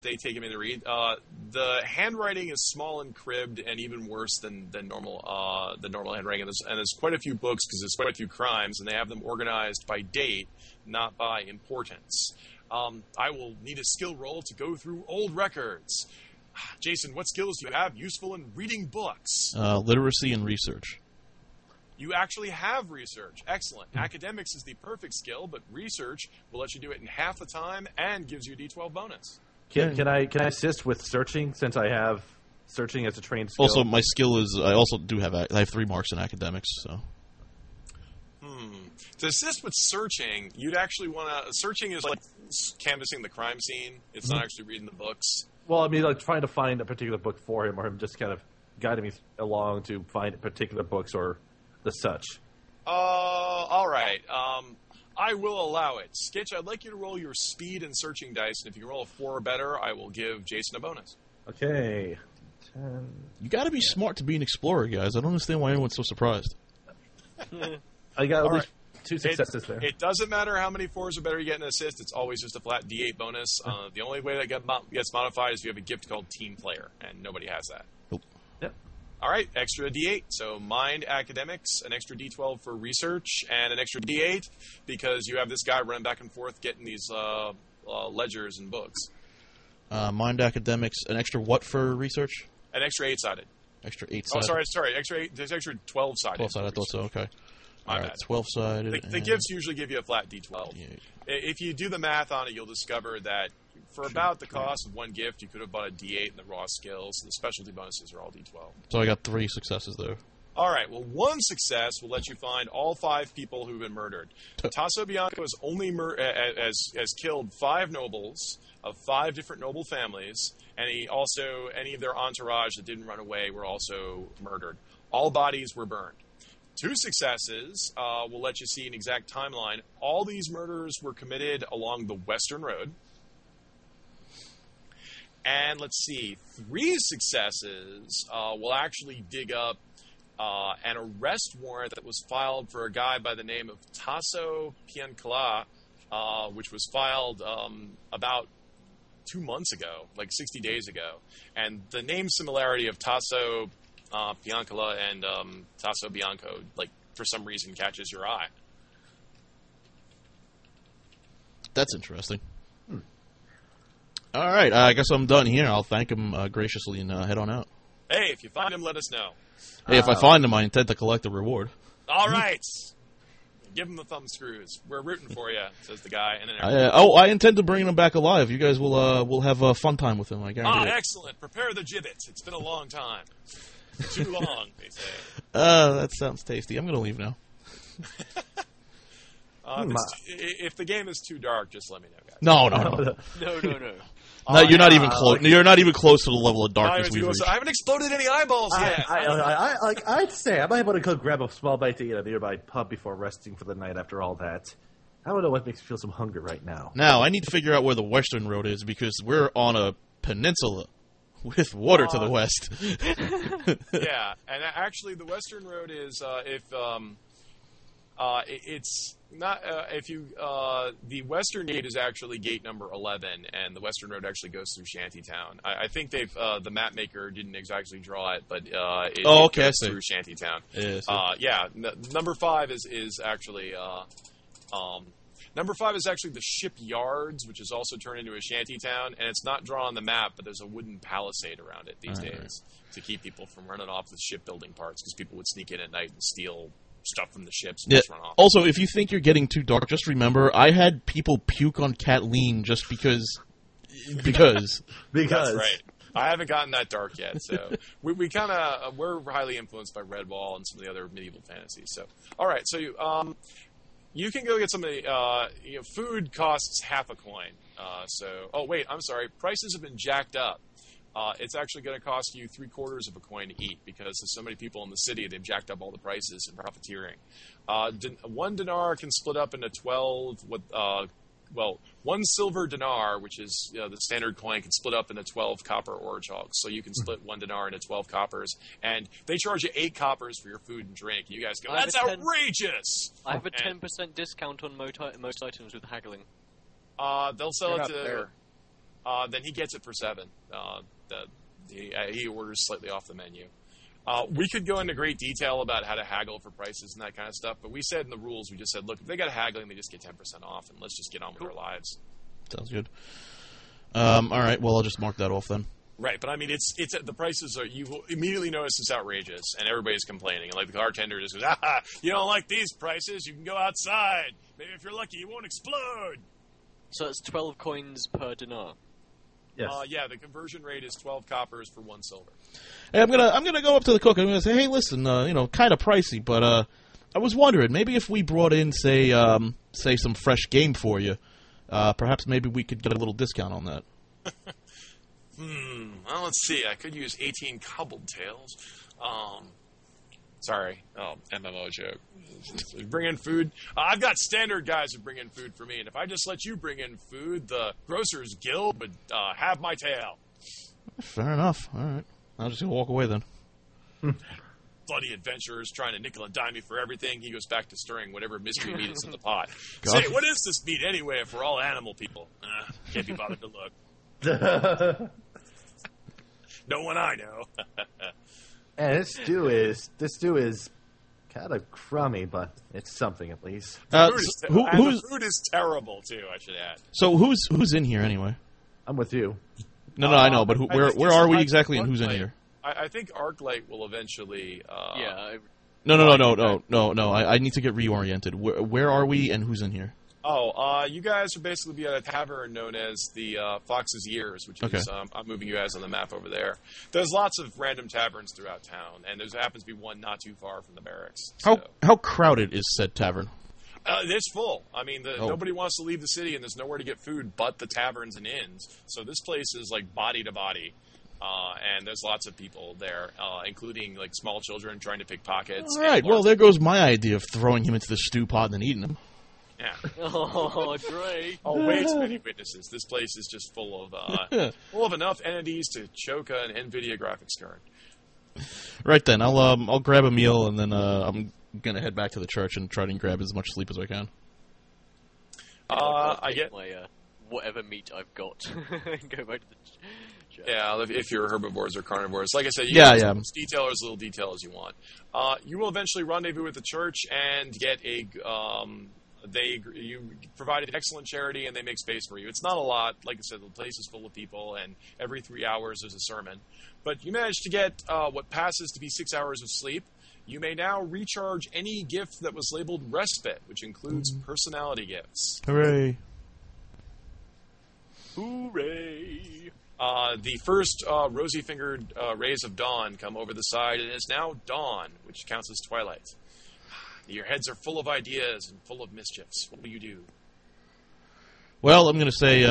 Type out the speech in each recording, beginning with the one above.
they take him in to read. The handwriting is small and cribbed, and even worse than normal handwriting. And there's quite a few books because there's quite a few crimes, and they have them organized by date, not by importance. I will need a skill roll to go through old records. Jason, what skills do you have useful in reading books? Literacy and research. You actually have research. Excellent. Academics is the perfect skill, but research will let you do it in half the time and gives you a D12 bonus. Can I assist with searching since I have searching as a trained skill? Also, my skill is I also do have I have 3 marks in academics. So. To assist with searching, you'd actually want to. Searching is like canvassing the crime scene. It's not actually reading the books. Well, I mean, like trying to find a particular book for him, or him just kind of guiding me along to find particular books or the such. All right. I will allow it. Skitch, I'd like you to roll your speed and searching dice, and if you can roll a 4 or better, I will give Jason a bonus. Okay. 10. You got to be smart to be an explorer, guys. I don't understand why anyone's so surprised. I got at least right. 2 successes there. It doesn't matter how many 4s or better you get in an assist. It's always just a flat D8 bonus. The only way that gets modified is if you have a gift called Team Player, and nobody has that. Nope. Yep. All right, extra D8. So mind academics, an extra D12 for research, and an extra D8 because you have this guy running back and forth getting these ledgers and books. Mind academics, an extra what for research? An extra 8-sided. Extra 8-sided. Oh, sorry. There's extra 12-sided. 12-sided, I thought so, okay. My All bad. right, 12-sided. The gifts usually give you a flat D12. D8. If you do the math on it, you'll discover that for about the cost of one gift, you could have bought a D8 in the raw skills. The specialty bonuses are all D12. So I got 3 successes there. All right. Well, one success will let you find all 5 people who've been murdered. Tasso Bianco has only has killed 5 nobles of 5 different noble families, and he also any of their entourage that didn't run away were also murdered. All bodies were burned. 2 successes will let you see an exact timeline. All these murders were committed along the Western Road. And let's see, 3 successes will actually dig up an arrest warrant that was filed for a guy by the name of Tasso Piancala, which was filed about 2 months ago, like 60 days ago. And the name similarity of Tasso Piancala and Tasso Bianco, like, for some reason catches your eye. That's interesting. All right, I guess I'm done here. I'll thank him graciously and head on out. Hey, if you find him, let us know. Hey, if I find him, I intend to collect the reward. All right. Give him the thumb screws. We're rooting for you, says the guy. And then I intend to bring him back alive. You guys will have a fun time with him, I guarantee it. Excellent. Prepare the gibbets. It's been a long time. Too long, they say. That sounds tasty. I'm going to leave now. If the game is too dark, just let me know, guys. No. No, you're not even close. You're not even close to the level of darkness we've reached. I haven't exploded any eyeballs yet. I'd say I might want to go grab a small bite to eat at a nearby pub before resting for the night after all that. I don't know what makes me feel some hunger right now. Now, I need to figure out where the Western Road is because we're on a peninsula with water to the west. Yeah, and actually the Western Road is it's not if you the Western Gate is actually gate number 11, and the Western Road actually goes through Shantytown. I think they've the map maker didn't exactly draw it, but it goes through Shantytown. Number 5 is actually number 5 is actually the shipyards, which is also turned into a shantytown, and it's not drawn on the map, but there's a wooden palisade around it these days to keep people from running off with shipbuilding parts, because people would sneak in at night and steal stuff from the ships and just run off. Also, if you think you're getting too dark, just remember, I had people puke on Kathleen just because. That's right. I haven't gotten that dark yet, so we kind of we're highly influenced by Redwall and some of the other medieval fantasies. So, all right, so you can go get some of the food costs half a coin. I'm sorry, prices have been jacked up. It's actually going to cost you 3/4 of a coin to eat because there's so many people in the city. They've jacked up all the prices and profiteering. 1 dinar can split up into 12. One silver dinar, which is the standard coin, can split up into 12 copper orgehogs. So you can split 1 dinar into 12 coppers, and they charge you 8 coppers for your food and drink. You guys go, that's outrageous! I have a 10% discount on most items with haggling. They'll sell it to... then he gets it for 7. He orders slightly off the menu. We could go into great detail about how to haggle for prices and that kind of stuff, but we said in the rules, we just said, look, if they got a haggling, they just get 10% off, and let's just get on with our lives. Sounds good. All right, well, I'll just mark that off then. Right, but I mean, it's the prices are, you will immediately notice it's outrageous, and everybody's complaining. And like the bartender just goes, you don't like these prices, you can go outside. Maybe if you're lucky, you won't explode. So it's 12 coins per dinar. Yes. Yeah, the conversion rate is 12 coppers for 1 silver. Hey, I'm gonna go up to the cook. I'm gonna say, hey, listen, kind of pricey, but I was wondering, maybe if we brought in, say some fresh game for you, perhaps maybe we could get a little discount on that. Well, let's see. I could use 18 cobbled tails. Sorry. Oh, MMO joke. Bring in food. I've got standard guys who bring in food for me, and if I just let you bring in food, the Grocers Guild would have my tail. Fair enough. All right. I'll just walk away then. Bloody adventurers trying to nickel and dime me for everything. He goes back to stirring whatever mystery meat is in the pot. God. Say, what is this meat anyway if we're all animal people? Can't be bothered to look. No one I know. And this stew is kind of crummy, but it's something at least. The food is terrible too, I should add. So who's in here anyway? I'm with you. No, I know, but where are we exactly, and who's in here? I think Arclight will eventually. No. I need to get reoriented. Where are we, and who's in here? You guys are basically be at a tavern known as the Fox's Ears, which is, I'm moving you guys on the map over there. There's lots of random taverns throughout town, and there happens to be one not too far from the barracks. So. How crowded is said tavern? It's full. I mean, nobody wants to leave the city, and there's nowhere to get food but the taverns and inns. So this place is like body to body, and there's lots of people there, including like small children trying to pick pockets. All right, well, there goes my idea of throwing him into the stew pot and then eating him. Yeah. Oh, great. Oh, way too many witnesses. This place is just full of enough entities to choke an NVIDIA graphics card. Right then, I'll grab a meal, and then I'm gonna head back to the church and try to grab as much sleep as I can. I get my whatever meat I've got and go back to the church. Yeah, if you're herbivores or carnivores, like I said, you can as detail or as little detail as you want. You will eventually rendezvous with the church and get a. You provided excellent charity, and they make space for you. It's not a lot. Like I said, the place is full of people, and every 3 hours there's a sermon. But you managed to get what passes to be 6 hours of sleep. You may now recharge any gift that was labeled respite, which includes personality gifts. Hooray. Hooray. The first rosy-fingered rays of dawn come over the side, and it is now dawn, which counts as twilight. Your heads are full of ideas and full of mischiefs. What will you do? Well, I'm going to say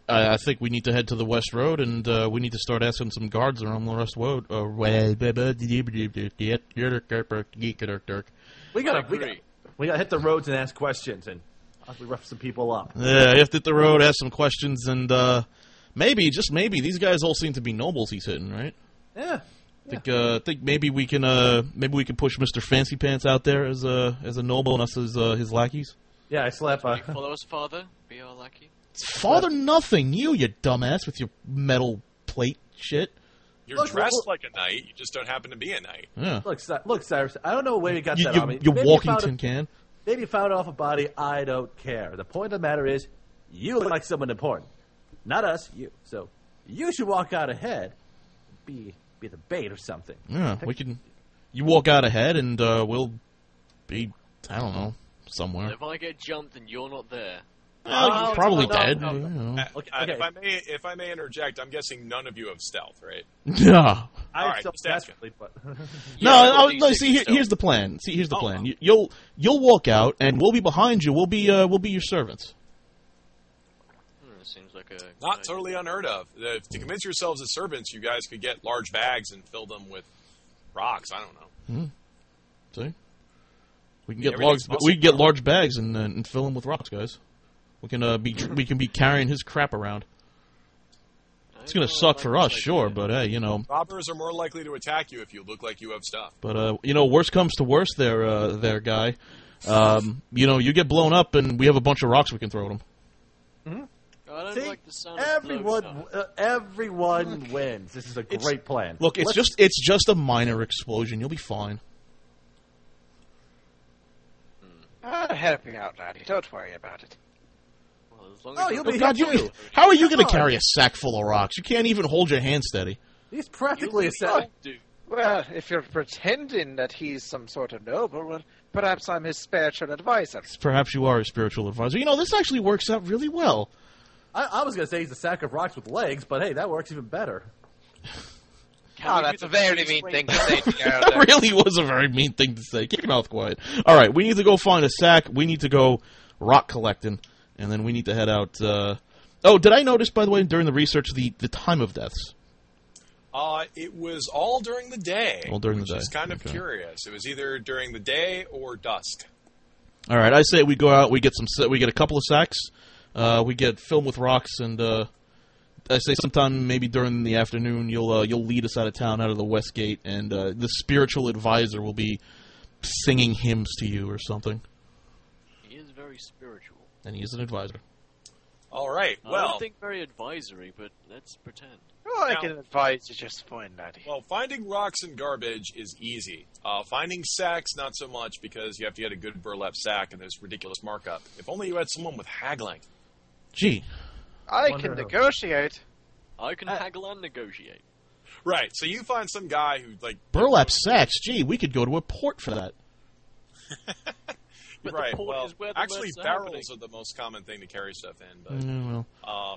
I think we need to head to the West Road, and we need to start asking some guards around the West Road. We gotta hit the roads and ask questions, and we rough some people up. Yeah, you have to hit the road, ask some questions, and maybe, just maybe, these guys all seem to be nobles he's hitting, right? Yeah. I think maybe we can push Mr. Fancy Pants out there as a noble and us as his lackeys. Yeah, I slap. Follow us, father. Be our lackey. Father, nothing. You dumbass with your metal plate shit. You're dressed like a knight. You just don't happen to be a knight. Yeah. Look, Cyrus. I don't know where you got that on me. You're walking tin can. Maybe you found off a body. I don't care. The point of the matter is, you look like someone important, not us. You. So you should walk out ahead. Be the bait or something. Yeah, we can. You walk out ahead, and we'll be, I don't know, somewhere. If I get jumped and you're not there, you're probably dead. Okay. If I may interject, I'm guessing none of you have stealth, right? Yeah. I right, so just asking. desperately, but No. See, here's the plan. Here's the plan. You'll walk out, and we'll be behind you. We'll be your servants. Seems like a not totally unheard of. To convince yourselves as servants, you guys could get large bags and fill them with rocks. I don't know. See, we can get large bags and fill them with rocks, guys. We can be carrying his crap around. It's gonna suck for us, sure, but hey, robbers are more likely to attack you if you look like you have stuff. But worst comes to worst, there, guy. You get blown up, and we have a bunch of rocks we can throw at him. I don't See, like the sound of blowing up. everyone wins. This is a great plan. Look, it's just a minor explosion. You'll be fine. I'll help you out, laddie. Don't worry about it. Well, as long as you'll Oh, be God, here too. how are you going to carry a sack full of rocks? You can't even hold your hand steady. He's practically a sack. Well, if you're pretending that he's some sort of noble, well, perhaps I'm his spiritual advisor. Perhaps you are a spiritual advisor. You know, this actually works out really well. I was going to say he's a sack of rocks with legs, but hey, that works even better. Oh, that's a very mean thing to say to you. That really was a very mean thing to say. Keep your mouth quiet. All right, we need to go find a sack. We need to go rock collecting, and then we need to head out. Oh, did I notice, by the way, during the research, the time of deaths? It was all during the day. All during the day. Which is kind of curious. It was either during the day or dusk. All right, I say we go out. We get a couple of sacks. We get filled with rocks, and I say sometime maybe during the afternoon you'll lead us out of town, out of the West Gate, and the spiritual advisor will be singing hymns to you or something. He is very spiritual. And he is an advisor. All right. I Well, don't think very advisory, but let's pretend. Oh, I can advise you just fine, laddie. well, finding rocks and garbage is easy. Finding sacks, not so much, because you have to get a good burlap sack and there's ridiculous markup. If only you had someone with haggling. Gee. I can negotiate. I can haggle and negotiate. Right. So you find some guy who Burlap sacks? Gee, we could go to a port for that. But right. the port Well, is where the actually, murds are barrels happening. are the most common thing to carry stuff in.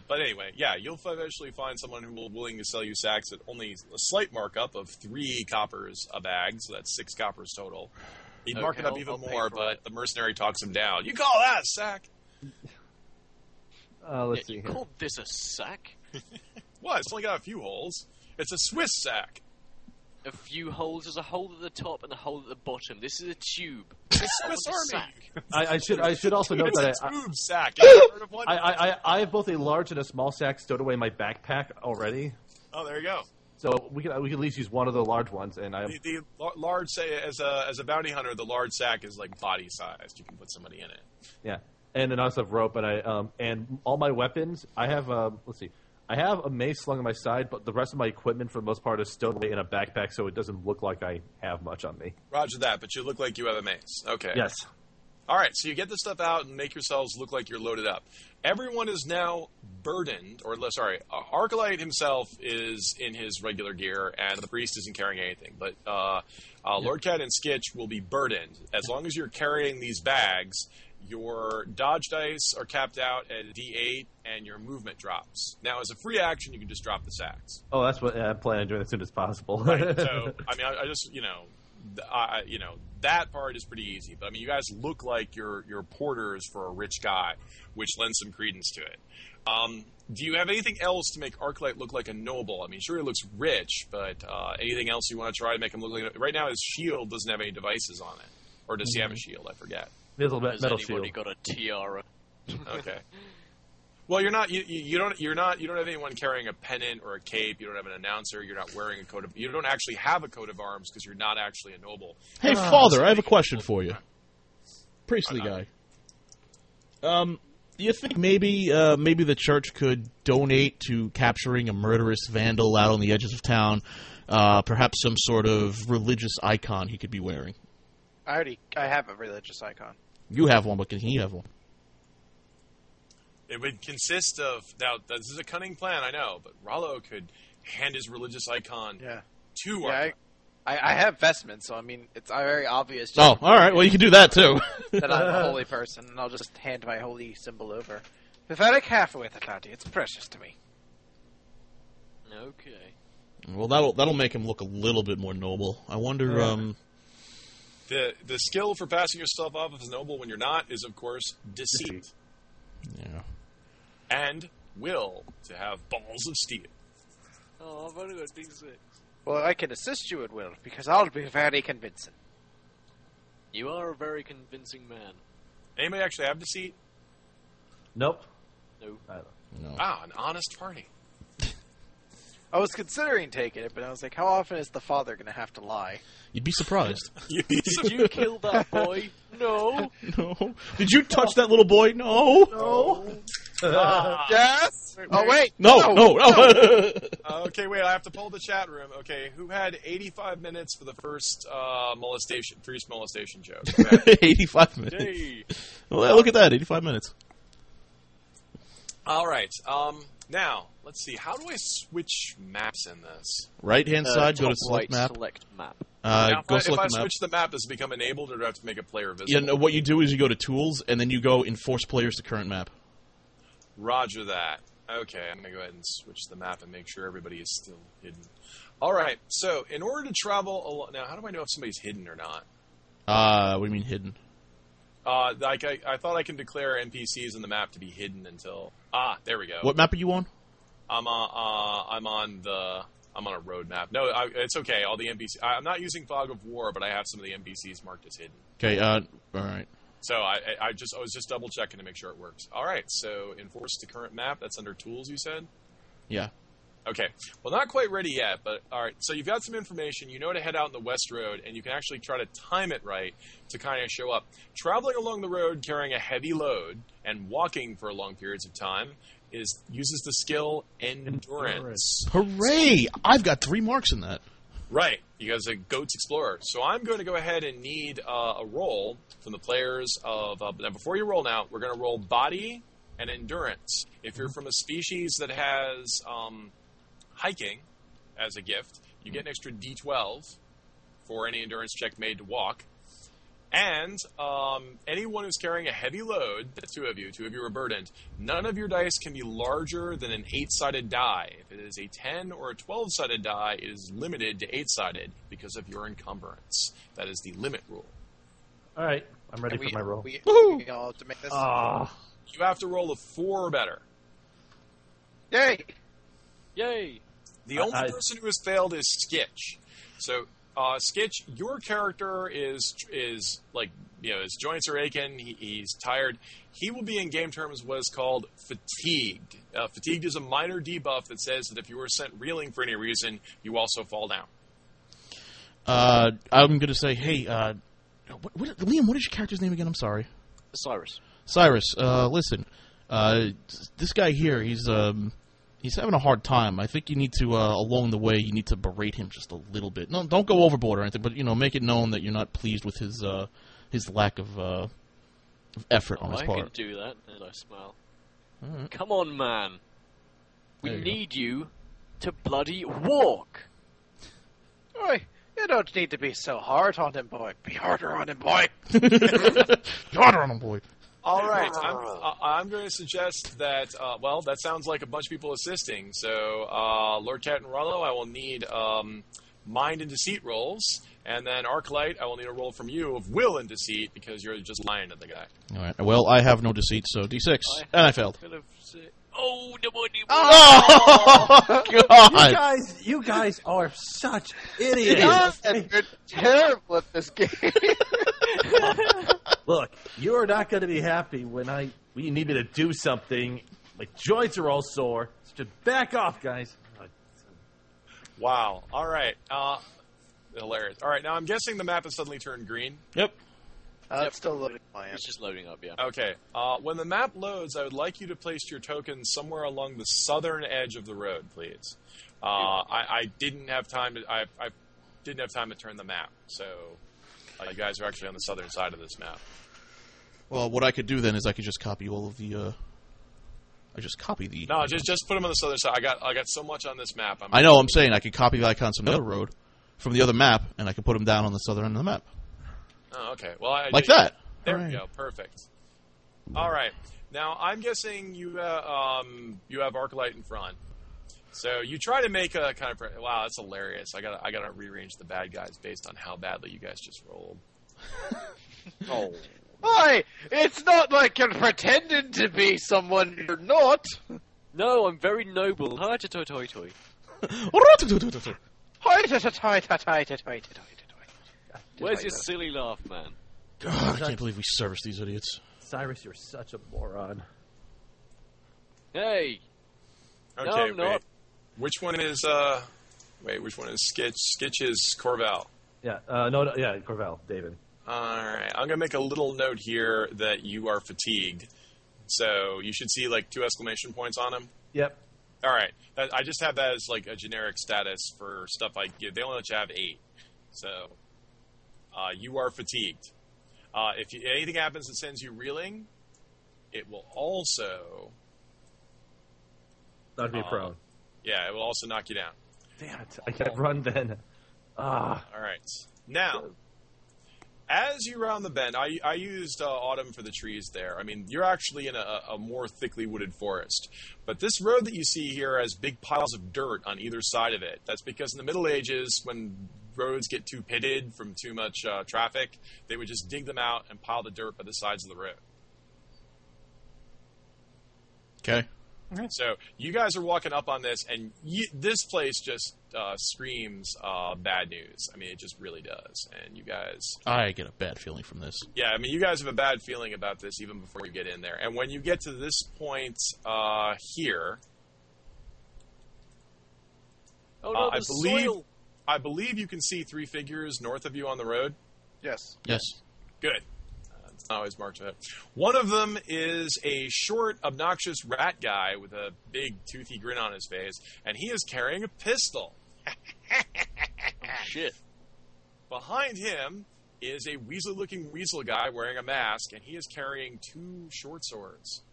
But anyway, yeah, you'll eventually find someone who will be willing to sell you sacks at only a slight markup of 3 coppers a bag, so that's 6 coppers total. He'd mark it up even I'll pay more, for but it. the mercenary talks him down. You call that a sack? Let's see You here. called this a sack? What? It's only got a few holes. It's a Swiss sack. A few holes. There's a hole at the top and a hole at the bottom. This is a tube. It's I Swiss want a Army. sack. I should also note It's that a tube sack. You ever heard of one? I have both a large and a small sack stowed away in my backpack already. Oh, there you go. So we can at least use one of the large ones, and I The large, as a bounty hunter, the large sack is like body sized. You can put somebody in it. yeah, and then I also have rope, and and all my weapons. I have let's see, I have a mace slung on my side, but the rest of my equipment for the most part is stowed away in a backpack, so it doesn't look like I have much on me. Roger that, but you look like you have a mace. Okay. Yes. All right, so you get this stuff out and make yourselves look like you're loaded up. Everyone is now burdened, Arcalite himself is in his regular gear, and the priest isn't carrying anything. But LordKaT and Skitch will be burdened. As long as you're carrying these bags, your dodge dice are capped out at a D8, and your movement drops. Now, as a free action, you can just drop the sacks. Oh, that's what I'm planning on doing as soon as possible. Right. So, I mean, I just, that part is pretty easy. But I mean, you guys look like you're porters for a rich guy, which lends some credence to it. Do you have anything else to make Arcalite look like a noble? I mean, sure, he looks rich, but anything else you want to try to make him look like? Right now, his shield doesn't have any devices on it, or does he have a shield? I forget. There's a Has metal anybody shield. got a tiara? Okay. Well, you don't have anyone carrying a pennant or a cape. You don't have an announcer. You're not wearing a coat of. You don't actually have a coat of arms because you're not actually a noble. Hey, Father, I have a question for you. Priestly guy. Do you think maybe the church could donate to capturing a murderous vandal out on the edges of town? Perhaps some sort of religious icon he could be wearing. I have a religious icon. You have one, but can he have one? It would consist of now. This is a cunning plan, I know, but Rollo could hand his religious icon to Arcalite. I have vestments, so I mean it's very obvious. Oh, all right. Well, you can do that too. that I'm a holy person, and I'll just hand my holy symbol over. Be very careful with it, laddie. It's precious to me. Okay. Well, that'll make him look a little bit more noble. I wonder. The skill for passing yourself off as noble when you're not is, of course, deceit. Yeah. And will to have balls of steel. Oh, I've only got D6. Well, I can assist you at will, because I'll be very convincing. You are a very convincing man. Anybody actually have deceit? Nope. No. No. Ah, an honest party. I was considering taking it, but I was like, how often is the father going to have to lie? You'd be surprised. Did you kill that boy? No. No. Did you touch that little boy? No. No. Yes? Oh, wait. No. Okay, wait, I have to poll the chat room. Okay, who had 85 minutes for the first first molestation joke? 85 minutes. Yay. Well, look at that, 85 minutes. All right, now, let's see. How do I switch maps in this? Right-hand side, go to Top select right, map. Select map. Now, Go if I select the map. switch the map, does it become enabled, or do I have to make a player visible? Yeah, no, what you do is you go to Tools, and then you go Enforce Players to Current Map. Roger that. Okay, I'm going to go ahead and switch the map and make sure everybody is still hidden. All right, so in order to travel along... Now, how do I know if somebody's hidden or not? What do you mean hidden? Like I thought I can declare NPCs in the map to be hidden until... there we go. What map are you on? I'm on a road map. No, it's okay. All the NPCs... I'm not using Fog of War, but I have some of the NPCs marked as hidden. Okay, all right. So I was just double checking to make sure it works. All right, so enforce the current map. That's under tools, you said? Yeah. Okay. Well, not quite ready yet, but all right. So you've got some information. You know to head out in the West Road, and you can actually try to time it right to kind of show up. Traveling along the road carrying a heavy load and walking for long periods of time uses the skill Endurance. Hooray! I've got 3 marks in that. Right, because a Goat's Explorer. So I'm going to go ahead and need a roll from the players of... now, before you roll now, we're going to roll Body and Endurance. If you're from a species that has hiking as a gift, you get an extra D12 for any endurance check made to walk. And anyone who's carrying a heavy load, that's 2 of you are burdened, none of your dice can be larger than an 8-sided die. If it is a 10 or a 12-sided die, it is limited to 8-sided because of your encumbrance. That is the limit rule. All right, I'm ready for my roll. We all have to make this. You have to roll a 4 or better. Yay! Yay! The only person who has failed is Skitch. So... Skitch, your character is like, his joints are aching, he's tired. He will be, in game terms, what is called fatigued. Fatigued is a minor debuff that says that if you are sent reeling for any reason, you also fall down. I'm going to say, hey, Liam, what is your character's name again? I'm sorry. Cyrus, listen, this guy here, he's having a hard time. I think you need to, along the way, you need to berate him just a little bit. No, don't go overboard or anything, but, make it known that you're not pleased with his lack of effort on his part. I can do that, and I smile. Right. Come on, man. We need you to bloody walk. Oi, you don't need to be so hard on him, boy. Be harder on him, boy. Be harder on him, boy. All right, I'm going to suggest that, that sounds like a bunch of people assisting. So, LordKaT and Rollo, I will need mind and deceit rolls. And then Arclight, I will need a roll from you of will and deceit because you're just lying to the guy. All right, well, I have no deceit, so D6, and I failed. Oh, nobody! Oh, God! You guys are such idiots. You're terrible at this game. Look, you are not going to be happy when we need me to do something. My joints are all sore. So just back off, guys. Wow. All right. Hilarious. All right. Now I'm guessing the map has suddenly turned green. Yep. It's still loading. It's just loading up, yeah. Okay. When the map loads, I would like you to place your tokens somewhere along the southern edge of the road, please. I didn't have time to. I didn't have time to turn the map, so you guys are actually on the southern side of this map. Well, what I could do then is I could just copy all of the. No, just put them on the southern side. I got so much on this map. I know. I'm saying I could copy the icons from the other road, from the other map, and I could put them down on the southern end of the map. Oh, okay. Well, that. There we go. Perfect. All right. Now I'm guessing you have Arclight in front. So you try to make a kind of wow, that's hilarious. I gotta rearrange the bad guys based on how badly you guys just rolled. Oh. Why? It's not like you're pretending to be someone you're not. No, I'm very noble. Hi, toy toy toy. Where's your silly laugh, man? God, I can't believe we service these idiots. Cyrus, you're such a moron. Hey. Okay, no, I'm not. Which one is which one is Skitch? Skitch is Corval. Yeah, Corval, David. All right. I'm going to make a little note here that you are fatigued. So you should see like 2 exclamation points on him. Yep. All right. I just have that as like a generic status for stuff I give. They only let you have 8. So you are fatigued. If anything happens that sends you reeling, it will also knock me prone. Yeah, it will also knock you down. Damn it! I can't run then. All right. Now, as you round the bend, I used autumn for the trees there. I mean, you're actually in a more thickly wooded forest. But this road that you see here has big piles of dirt on either side of it. That's because in the Middle Ages, when roads get too pitted from too much traffic, they would just dig them out and pile the dirt by the sides of the road. Okay. So you guys are walking up on this, and this place just screams bad news. I mean, it just really does. And you guys... I get a bad feeling from this. Yeah, I mean, you guys have a bad feeling about this even before you get in there. And when you get to this point here... Oh, no, soil! I believe you can see 3 figures north of you on the road. Yes. Yes. Good. It's not always marked ahead. One of them is a short, obnoxious rat guy with a big, toothy grin on his face, and he is carrying a pistol. Oh, shit. Behind him is a weasel-looking weasel guy wearing a mask, and he is carrying 2 short swords.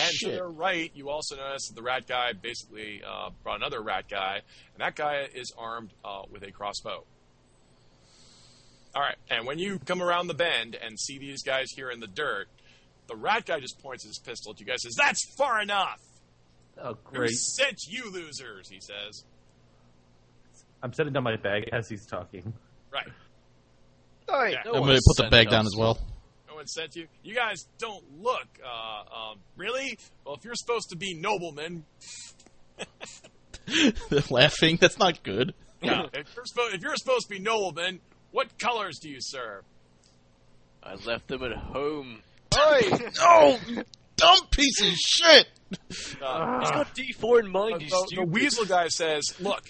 And to their right, you also notice that the rat guy basically brought another rat guy, and that guy is armed with a crossbow. All right, and when you come around the bend and see these guys here in the dirt, the rat guy just points his pistol at you guys and says, "That's far enough! Oh, great. Who sent you losers," he says. I'm setting down my bag as he's talking. Right. Oh, yeah. I'm going to put the bag down as well. No one sent you? You guys don't look, really? Well, if you're supposed to be noblemen... They're laughing. That's not good. Yeah, if you're supposed to be noblemen, what colors do you serve? I left them at home. Oi! No! Dumb piece of shit! He's got D4 in mind, you the stupid. weasel guy says, look,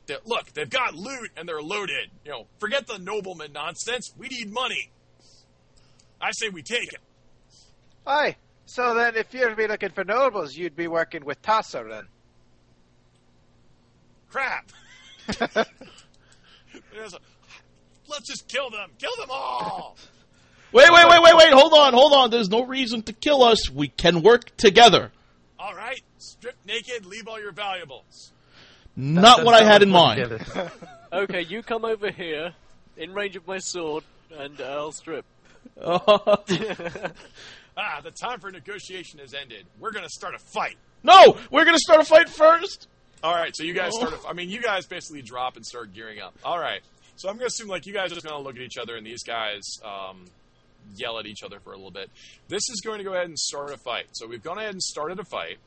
they've got loot and they're loaded. Forget the nobleman nonsense. We need money. I say we take it. Aye. So then, if you'd be looking for nobles, you'd be working with Tasso then. Crap. Let's just kill them. Kill them all. Wait. Hold on. There's no reason to kill us. We can work together. All right. Strip naked, leave all your valuables. Not what I had in mind. Okay, you come over here, in range of my sword, and I'll strip. The time for negotiation has ended. We're going to start a fight. No! We're going to start a fight first! All right, so you guys you guys basically drop and start gearing up. All right. So I'm going to assume, you guys are just going to look at each other, and these guys yell at each other for a little bit. This is going to go ahead and start a fight. So we've gone ahead and started a fight.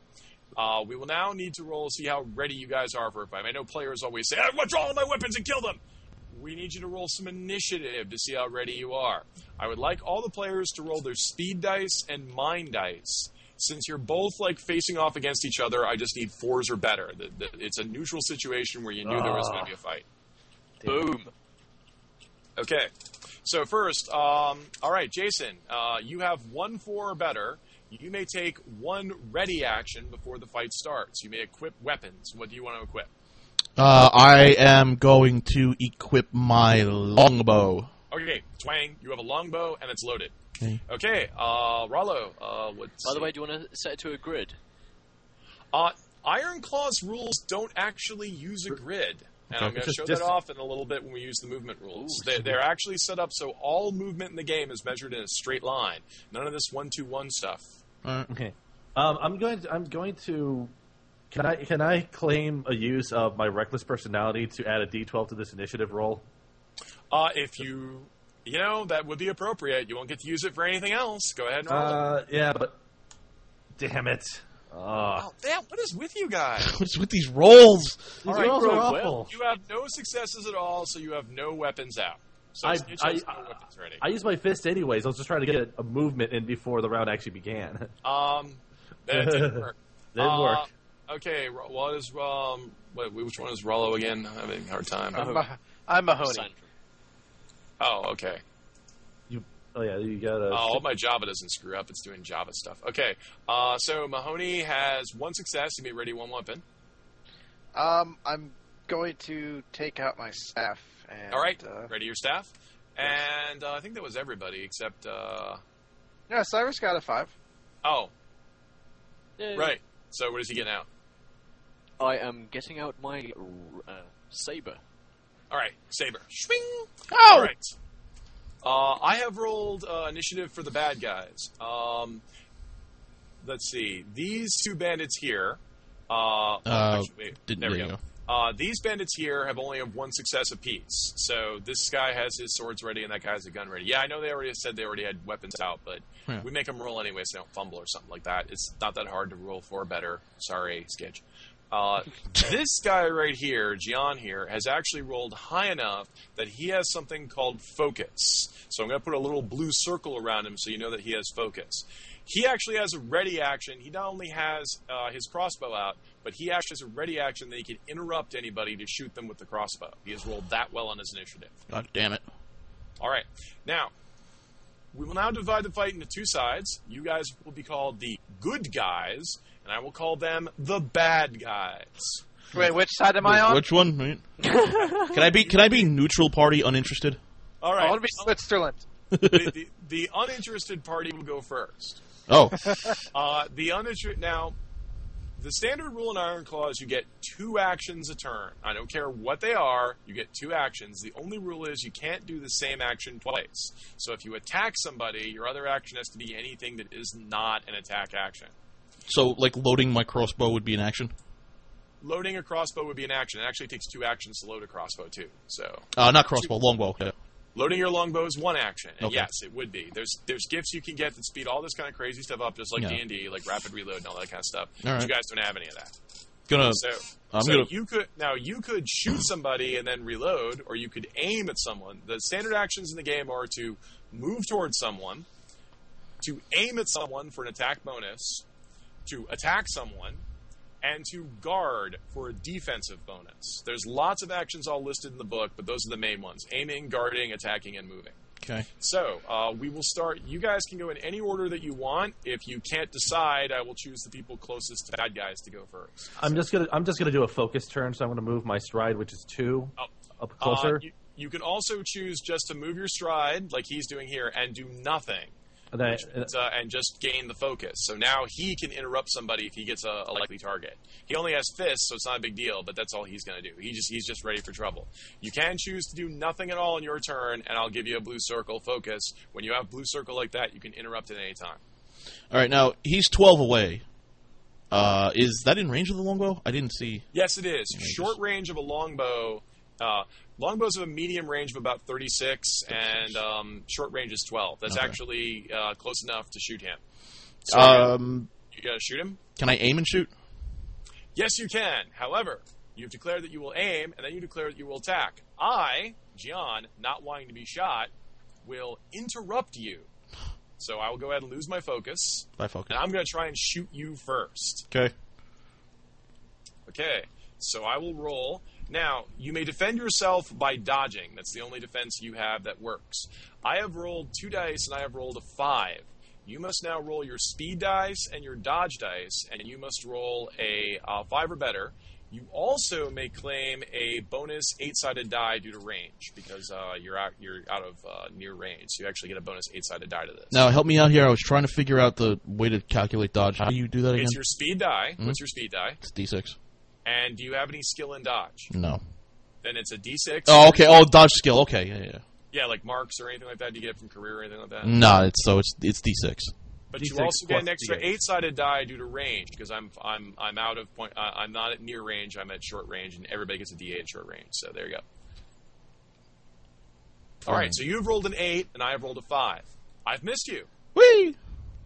We will now need to roll, see how ready you guys are for a fight. I know players always say, "I withdraw all my weapons and kill them." We need you to roll some initiative to see how ready you are. I would like all the players to roll their speed dice and mind dice. Since you're both, facing off against each other, I just need 4s or better. It's a neutral situation where you knew there was going to be a fight. Boom. Okay. So first, all right, Jason, you have 1 4 or better. You may take 1 ready action before the fight starts. You may equip weapons. What do you want to equip? I am going to equip my longbow. Okay, twang. You have a longbow, and it's loaded. Okay, Rollo, By the way, do you want to set it to a grid? Ironclaw's rules don't actually use a grid. And I'm going to show that off in a little bit when we use the movement rules. They're actually set up so all movement in the game is measured in a straight line. None of this 1-2-1 stuff. Okay. I'm going to. Can I claim a use of my reckless personality to add a D12 to this initiative roll? If you that would be appropriate. You won't get to use it for anything else. Go ahead and roll it. Yeah, but damn it. Oh, damn! What is with you guys? What's with these rolls? These rolls are awful. You have no successes at all, so you have no weapons out. So I no weapons ready. I used my fist anyways. I was just trying to get a movement in before the round actually began. That didn't work. Didn't work. Okay, what is which one is Rollo again? I'm having a hard time. I'm Mahoney. Oh, okay. Oh, yeah, you got a... all my Java doesn't screw up. It's doing Java stuff. Okay, so Mahoney has 1 success. You may ready 1 weapon. I'm going to take out my staff. And, all right, ready your staff. And I think that was everybody except... Yeah, Cyrus got a 5. Oh. Yay. Right. So what does he get now? I am getting out my saber. All right, saber. Swing! Oh! All right. I have rolled initiative for the bad guys. Let's see. These 2 bandits here... actually, there we go. These bandits here have only 1 success apiece. So this guy has his swords ready and that guy has a gun ready. Yeah, I know they already said they already had weapons out, but we make them roll anyway so they don't fumble or something like that. It's not that hard to roll for better. Sorry, Sketch. This guy right here, Gian here, has actually rolled high enough that he has something called focus. So I'm going to put a little blue circle around him so you know that he has focus. He actually has a ready action. He not only has his crossbow out, but he actually has a ready action that he can interrupt anybody to shoot them with the crossbow. He has rolled that well on his initiative. God damn it. All right. Now, we will now divide the fight into 2 sides. You guys will be called the good guys, and I will call them the bad guys. Wait, which side am I on? Which one? Can I be neutral party uninterested? All right. I want to be Switzerland. The uninterested party will go first. Oh. Now, the standard rule in Ironclaw is you get 2 actions a turn. I don't care what they are, you get 2 actions. The only rule is you can't do the same action twice. So if you attack somebody, your other action has to be anything that is not an attack action. So, like, loading my crossbow would be an action? Loading a crossbow would be an action. It actually takes 2 actions to load a crossbow, too. So not crossbow, longbow. Yeah. Loading your longbow is 1 action. And okay. yes, it would be. There's gifts you can get that speed all this kind of crazy stuff up, just like D&D, like rapid reload and all that kind of stuff. All right. You guys don't have any of that. You could shoot somebody and then reload, or you could aim at someone. The standard actions in the game are to move towards someone, to aim at someone for an attack bonus, to attack someone, and to guard for a defensive bonus. There's lots of actions all listed in the book, but those are the main ones: aiming, guarding, attacking, and moving. Okay. So, we will start. You guys can go in any order that you want. If you can't decide, I will choose the people closest to bad guys to go first. I'm just gonna do a focus turn, so I'm gonna move my stride, which is 2, up closer. You can also choose just to move your stride, like he's doing here, and do nothing. And just gain the focus. So now he can interrupt somebody if he gets a likely target. He only has fists, so it's not a big deal, but that's all he's going to do. He's just ready for trouble. You can choose to do nothing at all in your turn, and I'll give you a blue circle focus. When you have a blue circle like that, you can interrupt at any time. All right, now, he's 12 away. Is that in range of the longbow? I didn't see. Yes, it is. Short range of a longbow. Longbows have a medium range of about 36, and short range is 12. That's actually close enough to shoot him. So you got to shoot him? Can I aim and shoot? Yes, you can. However, you've declared that you will aim, and then you declare that you will attack. I, Gian, not wanting to be shot, will interrupt you. So I will go ahead and lose my focus. And I'm going to try and shoot you first. Okay. Okay. So I will roll. Now, you may defend yourself by dodging. That's the only defense you have that works. I have rolled 2 dice, and I have rolled a 5. You must now roll your speed dice and your dodge dice, and you must roll a 5 or better. You also may claim a bonus 8-sided die due to range, because you're out of near range. So you actually get a bonus 8-sided die to this. Now, help me out here. I was trying to figure out the way to calculate dodge. How do you do that again? It's your speed die. Mm-hmm. What's your speed die? It's D6. And do you have any skill in dodge? No. Then it's a D6. Oh, okay. Oh, dodge skill. Okay, yeah. Yeah, like marks or anything like that. Do you get from career or anything like that? No, it's D6. But D6 you also get an extra 8-sided die due to range, because I'm out of point. I'm not at near range. I'm at short range, and everybody gets a D8 at short range. So there you go. All right. So you've rolled an 8, and I have rolled a 5. I've missed you. Whee!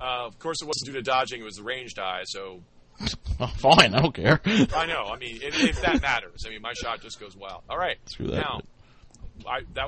Of course, it wasn't due to dodging. It was the range die. So. Oh, fine, I don't care. I know. I mean, if that matters. I mean, my shot just goes wild. All right. Screw that. Now, that